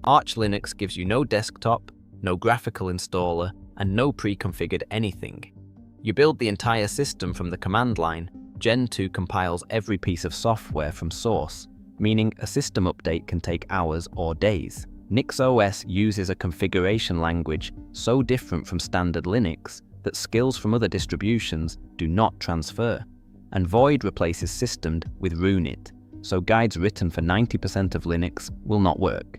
Arch Linux gives you no desktop, no graphical installer, and no pre-configured anything. You build the entire system from the command line. Gentoo compiles every piece of software from source, meaning a system update can take hours or days. NixOS uses a configuration language so different from standard Linux that skills from other distributions do not transfer. And Void replaces systemd with runit, so guides written for 90% of Linux will not work.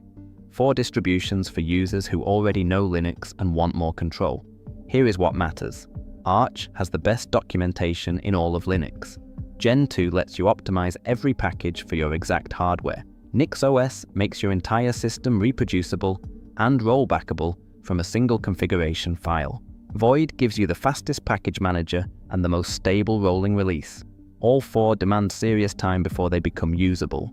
4 distributions for users who already know Linux and want more control. Here is what matters. Arch has the best documentation in all of Linux. Gentoo lets you optimize every package for your exact hardware. NixOS makes your entire system reproducible and rollbackable from a single configuration file. Void gives you the fastest package manager and the most stable rolling release. All 4 demand serious time before they become usable.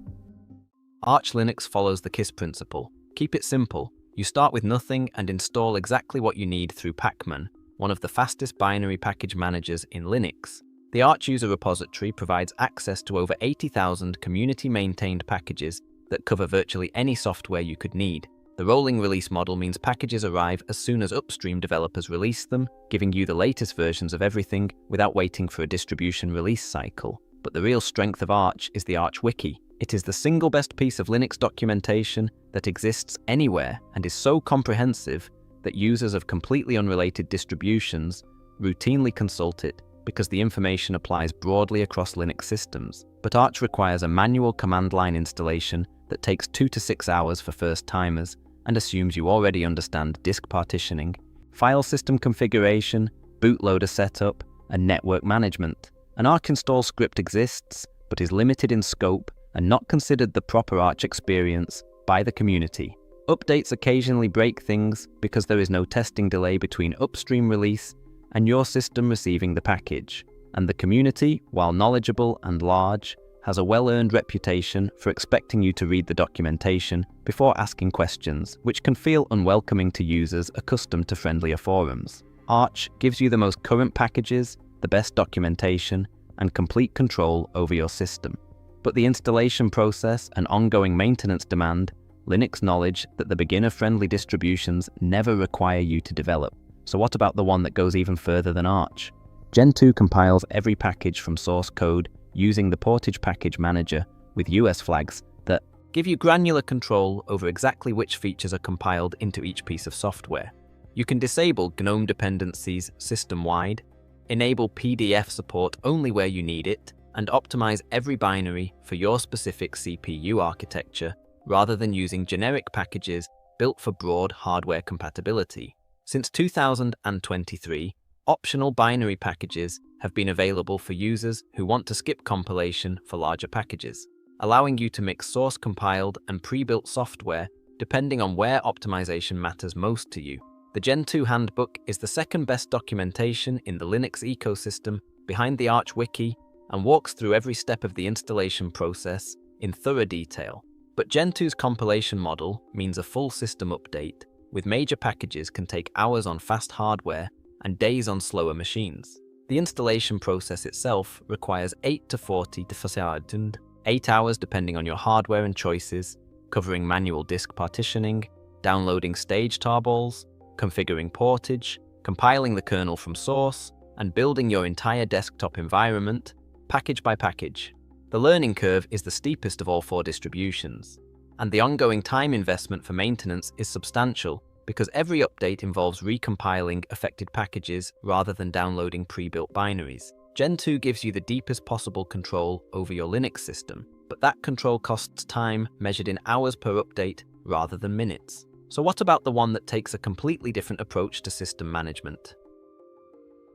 Arch Linux follows the KISS principle. Keep it simple. You start with nothing and install exactly what you need through Pacman, one of the fastest binary package managers in Linux. The Arch user repository provides access to over 80,000 community-maintained packages that cover virtually any software you could need. The rolling release model means packages arrive as soon as upstream developers release them, giving you the latest versions of everything without waiting for a distribution release cycle. But the real strength of Arch is the Arch Wiki. It is the single best piece of Linux documentation that exists anywhere and is so comprehensive that users of completely unrelated distributions routinely consult it because the information applies broadly across Linux systems. But Arch requires a manual command line installation that takes 2 to 6 hours for first-timers and assumes you already understand disk partitioning, file system configuration, bootloader setup, and network management. An Arch install script exists, but is limited in scope and not considered the proper Arch experience by the community. Updates occasionally break things because there is no testing delay between upstream release and your system receiving the package. And the community, while knowledgeable and large, has a well-earned reputation for expecting you to read the documentation before asking questions, which can feel unwelcoming to users accustomed to friendlier forums. Arch gives you the most current packages, the best documentation, and complete control over your system. But the installation process and ongoing maintenance demand Linux knowledge that the beginner-friendly distributions never require you to develop. So what about the one that goes even further than Arch? Gentoo compiles every package from source code using the Portage Package Manager with US flags that give you granular control over exactly which features are compiled into each piece of software. You can disable GNOME dependencies system-wide, enable PDF support only where you need it, and optimize every binary for your specific CPU architecture rather than using generic packages built for broad hardware compatibility. Since 2023, optional binary packages have been available for users who want to skip compilation for larger packages, allowing you to mix source-compiled and pre-built software depending on where optimization matters most to you. The Gentoo Handbook is the second best documentation in the Linux ecosystem behind the Arch Wiki and walks through every step of the installation process in thorough detail. But Gentoo's compilation model means a full system update, with major packages can take hours on fast hardware and days on slower machines. The installation process itself requires 8 to 40 to 8 hours depending on your hardware and choices, covering manual disk partitioning, downloading stage tarballs, configuring portage, compiling the kernel from source, and building your entire desktop environment, package by package. The learning curve is the steepest of all 4 distributions, and the ongoing time investment for maintenance is substantial because every update involves recompiling affected packages rather than downloading pre-built binaries. Gentoo gives you the deepest possible control over your Linux system, but that control costs time measured in hours per update rather than minutes. So what about the one that takes a completely different approach to system management?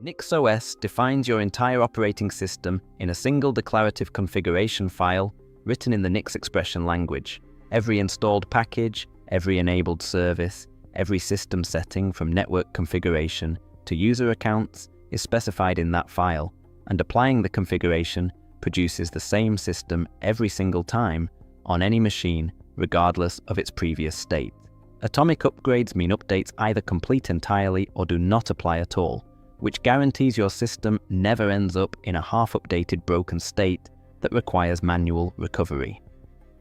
NixOS defines your entire operating system in a single declarative configuration file written in the Nix expression language. Every installed package, every enabled service, every system setting from network configuration to user accounts is specified in that file, and applying the configuration produces the same system every single time on any machine, regardless of its previous state. Atomic upgrades mean updates either complete entirely or do not apply at all, which guarantees your system never ends up in a half-updated broken state that requires manual recovery.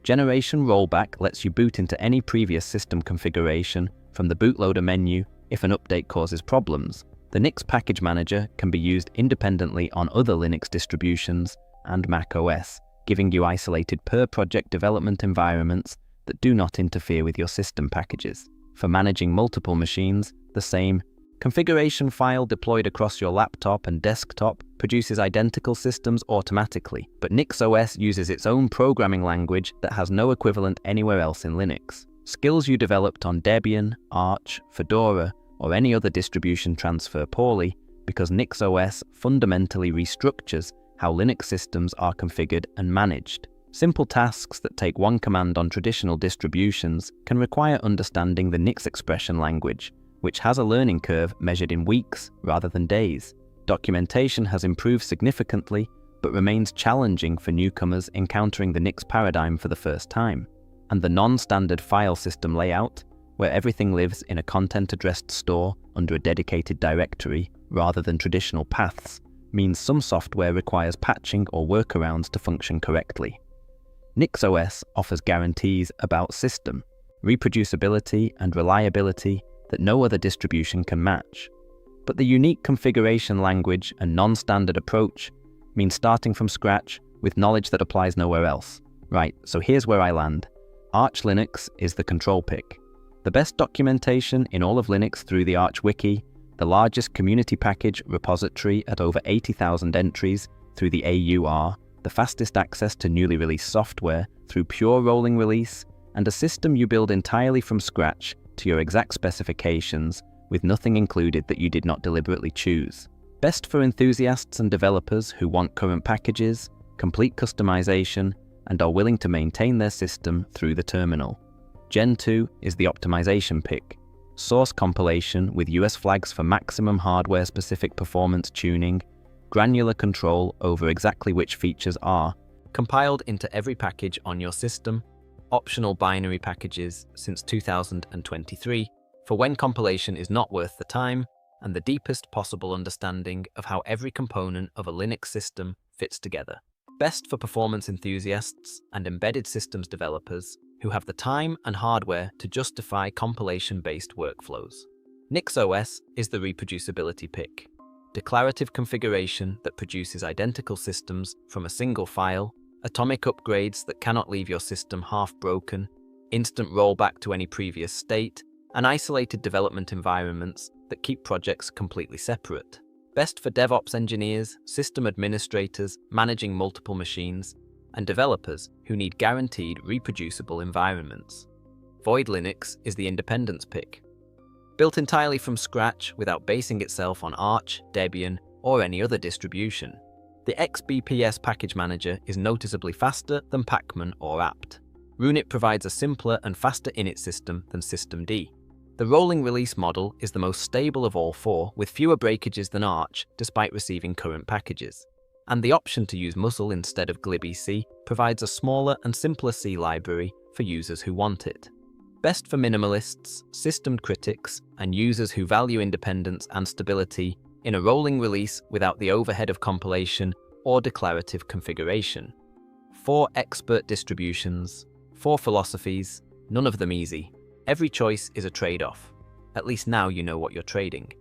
Generation Rollback lets you boot into any previous system configuration from the bootloader menu if an update causes problems. The Nix Package Manager can be used independently on other Linux distributions and macOS, giving you isolated per-project development environments that do not interfere with your system packages. For managing multiple machines, the same configuration file deployed across your laptop and desktop produces identical systems automatically, but NixOS uses its own programming language that has no equivalent anywhere else in Linux. Skills you developed on Debian, Arch, Fedora, or any other distribution transfer poorly because NixOS fundamentally restructures how Linux systems are configured and managed. Simple tasks that take one command on traditional distributions can require understanding the Nix expression language, which has a learning curve measured in weeks rather than days. Documentation has improved significantly, but remains challenging for newcomers encountering the Nix paradigm for the first time. And the non-standard file system layout, where everything lives in a content-addressed store under a dedicated directory rather than traditional paths, means some software requires patching or workarounds to function correctly. NixOS offers guarantees about system, reproducibility, and reliability that no other distribution can match. But the unique configuration language and non-standard approach means starting from scratch with knowledge that applies nowhere else. Right, so here's where I land. Arch Linux is the control pick. The best documentation in all of Linux through the Arch Wiki, the largest community package repository at over 80,000 entries through the AUR, the fastest access to newly released software through pure rolling release, and a system you build entirely from scratch to your exact specifications with nothing included that you did not deliberately choose. Best for enthusiasts and developers who want current packages, complete customization, and are willing to maintain their system through the terminal. Gentoo is the optimization pick. Source compilation with US flags for maximum hardware-specific performance tuning, granular control over exactly which features are compiled into every package on your system, optional binary packages since 2023 for when compilation is not worth the time, and the deepest possible understanding of how every component of a Linux system fits together. Best for performance enthusiasts and embedded systems developers who have the time and hardware to justify compilation-based workflows. NixOS is the reproducibility pick. Declarative configuration that produces identical systems from a single file, atomic upgrades that cannot leave your system half-broken, instant rollback to any previous state, and isolated development environments that keep projects completely separate. Best for DevOps engineers, system administrators managing multiple machines, and developers who need guaranteed reproducible environments. Void Linux is the independence pick. Built entirely from scratch without basing itself on Arch, Debian, or any other distribution, the XBPS package manager is noticeably faster than Pacman or apt. Runit provides a simpler and faster init system than systemd. The rolling release model is the most stable of all four, with fewer breakages than Arch despite receiving current packages. And the option to use Mussel instead of glibc provides a smaller and simpler C library for users who want it. Best for minimalists, system critics, and users who value independence and stability in a rolling release without the overhead of compilation or declarative configuration. 4 expert distributions, 4 philosophies, none of them easy. Every choice is a trade-off. At least now you know what you're trading.